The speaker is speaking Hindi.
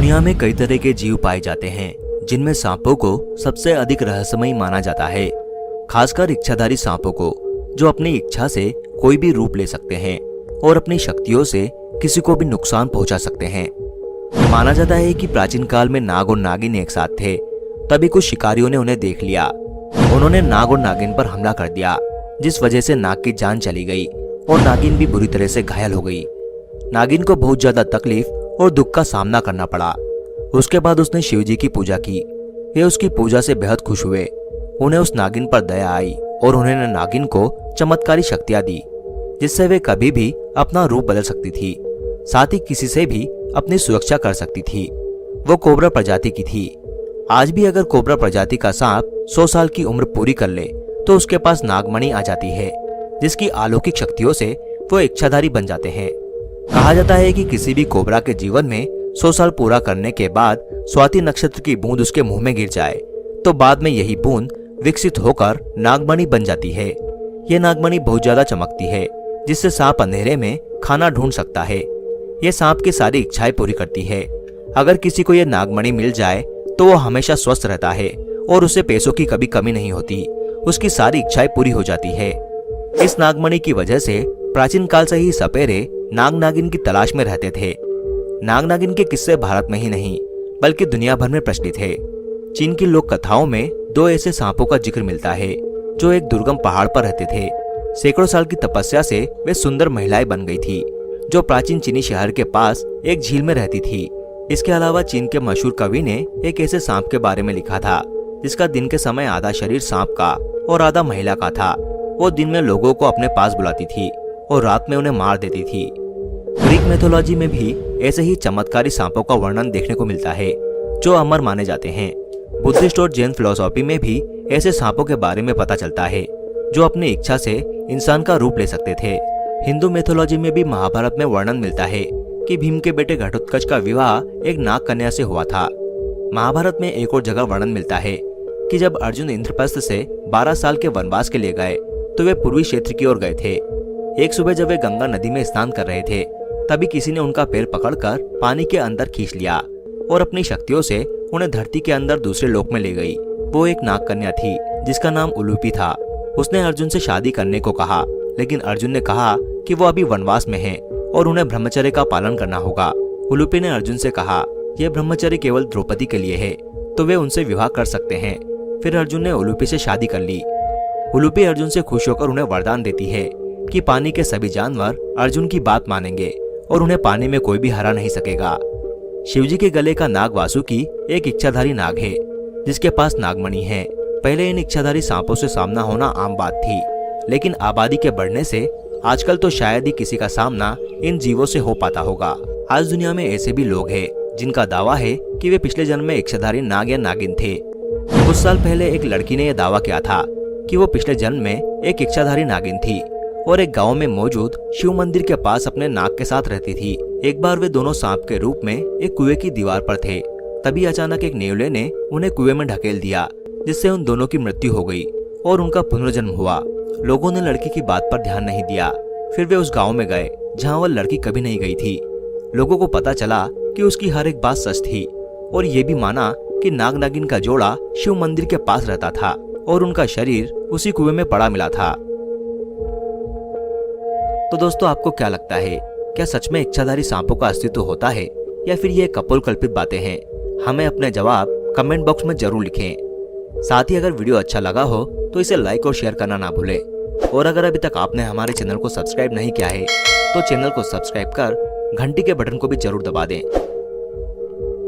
दुनिया में कई तरह के जीव पाए जाते हैं, जिनमें सांपों को सबसे अधिक रहस्यमयी माना जाता है। खासकर इच्छाधारी सांपों को, जो अपनी इच्छा से कोई भी रूप ले सकते हैं और अपनी शक्तियों से किसी को भी नुकसान पहुंचा सकते हैं। माना जाता है कि प्राचीन काल में नाग और नागिन एक साथ थे। तभी कुछ शिकारियों ने उन्हें देख लिया। उन्होंने नाग और नागिन पर हमला कर दिया, जिस वजह से नाग की जान चली गई और नागिन भी बुरी तरह से घायल हो गई। नागिन को बहुत ज्यादा तकलीफ और दुख का सामना करना पड़ा। उसके बाद उसने शिवजी की पूजा की। वे उसकी पूजा से बेहद खुश हुए। उन्हें उस नागिन पर दया आई और उन्होंने नागिन को चमत्कारी शक्तियां दी, जिससे वे कभी भी अपना रूप बदल सकती थी, साथ ही किसी से भी अपनी सुरक्षा कर सकती थी। वो कोबरा प्रजाति की थी। आज भी अगर कोबरा प्रजाति का सांप 100 साल की उम्र पूरी कर ले तो उसके पास नागमणि आ जाती है, जिसकी अलौकिक शक्तियों से वो इच्छाधारी बन जाते हैं। कहा जाता है कि किसी भी कोबरा के जीवन में 100 साल पूरा करने के बाद स्वाति नक्षत्र की बूंद उसके मुंह में गिर जाए तो बाद में यही बूंद विकसित होकर नागमणि बन जाती है। ये नागमणि बहुत ज्यादा चमकती है, जिससे सांप अंधेरे में खाना ढूंढ सकता है। ये सांप की सारी इच्छाएं पूरी करती है। अगर किसी को यह नागमणि मिल जाए तो वो हमेशा स्वस्थ रहता है और उसे पैसों की कभी कमी नहीं होती। उसकी सारी इच्छाएं पूरी हो जाती है। इस नागमणि की वजह से प्राचीन काल से ही सपेरे नाग नागिन की तलाश में रहते थे। नाग नागिन के किस्से भारत में ही नहीं बल्कि दुनिया भर में प्रचलित है। चीन की लोक कथाओं में 2 ऐसे सांपों का जिक्र मिलता है जो एक दुर्गम पहाड़ पर रहते थे। सैकड़ों साल की तपस्या से वे सुंदर महिलाएं बन गई थी, जो प्राचीन चीनी शहर के पास एक झील में रहती थी। इसके अलावा चीन के मशहूर कवि ने एक ऐसे सांप के बारे में लिखा था जिसका दिन के समय आधा शरीर सांप का और आधा महिला का था। वो दिन में लोगों को अपने पास बुलाती थी और रात में उन्हें मार देती थी। ग्रीक मैथोलॉजी में भी ऐसे ही चमत्कारी सांपों का वर्णन देखने को मिलता है, जो अमर माने जाते हैं। बुद्धिस्ट और जैन फिलॉसफी में भी ऐसे सांपों के बारे में पता चलता है, जो अपनी इच्छा से इंसान का रूप ले सकते थे। हिंदू मैथोलॉजी में भी महाभारत में वर्णन मिलता है कि भीम के बेटे घटोत्कच का विवाह एक नाग कन्या से हुआ था। महाभारत में एक और जगह वर्णन मिलता है कि जब अर्जुन इंद्रप्रस्थ से 12 साल के वनवास के लिए गए तो वे पूर्वी क्षेत्र की ओर गए थे। एक सुबह जब वे गंगा नदी में स्नान कर रहे थे, तभी किसी ने उनका पैर पकड़कर पानी के अंदर खींच लिया और अपनी शक्तियों से उन्हें धरती के अंदर दूसरे लोक में ले गई। वो एक नाग कन्या थी जिसका नाम उलूपी था। उसने अर्जुन से शादी करने को कहा, लेकिन अर्जुन ने कहा कि वो अभी वनवास में है और उन्हें ब्रह्मचर्य का पालन करना होगा। उलूपी ने अर्जुन से कहा, यह ब्रह्मचर्य केवल द्रौपदी के लिए है, तो वे उनसे विवाह कर सकते हैं। फिर अर्जुन ने उलूपी से शादी कर ली। उलूपी अर्जुन से खुश होकर उन्हें वरदान देती है कि पानी के सभी जानवर अर्जुन की बात मानेंगे और उन्हें पानी में कोई भी हरा नहीं सकेगा। शिवजी के गले का नाग वासुकी एक इच्छाधारी नाग है, जिसके पास नागमणि है। पहले इन इच्छाधारी सांपों से सामना होना आम बात थी, लेकिन आबादी के बढ़ने से आजकल तो शायद ही किसी का सामना इन जीवों से हो पाता होगा। आज दुनिया में ऐसे भी लोग हैं जिनका दावा है कि वे पिछले जन्म में इच्छाधारी नाग या नागिन थे। कुछ साल पहले एक लड़की ने यह दावा किया था कि वो पिछले जन्म में एक इच्छाधारी नागिन थी और एक गांव में मौजूद शिव मंदिर के पास अपने नाग के साथ रहती थी। एक बार वे दोनों सांप के रूप में एक कुएं की दीवार पर थे। तभी अचानक एक नेवले ने उन्हें कुएं में ढकेल दिया, जिससे उन दोनों की मृत्यु हो गई और उनका पुनर्जन्म हुआ। लोगों ने लड़की की बात पर ध्यान नहीं दिया। फिर वे उस गाँव में गए जहाँ वह लड़की कभी नहीं गई थी। लोगों को पता चला कि उसकी हर एक बात सच थी और ये भी माना कि नाग नागिन का जोड़ा शिव मंदिर के पास रहता था और उनका शरीर उसी कुएं में पड़ा मिला था। तो दोस्तों, आपको क्या लगता है, क्या सच में इच्छाधारी सांपों का अस्तित्व होता है या फिर ये कपोलकल्पित बातें हैं? हमें अपने जवाब कमेंट बॉक्स में जरूर लिखें। साथ ही अगर वीडियो अच्छा लगा हो तो इसे लाइक और शेयर करना ना भूलें। और अगर अभी तक आपने हमारे चैनल को सब्सक्राइब नहीं किया है तो चैनल को सब्सक्राइब कर घंटी के बटन को भी जरूर दबा दें,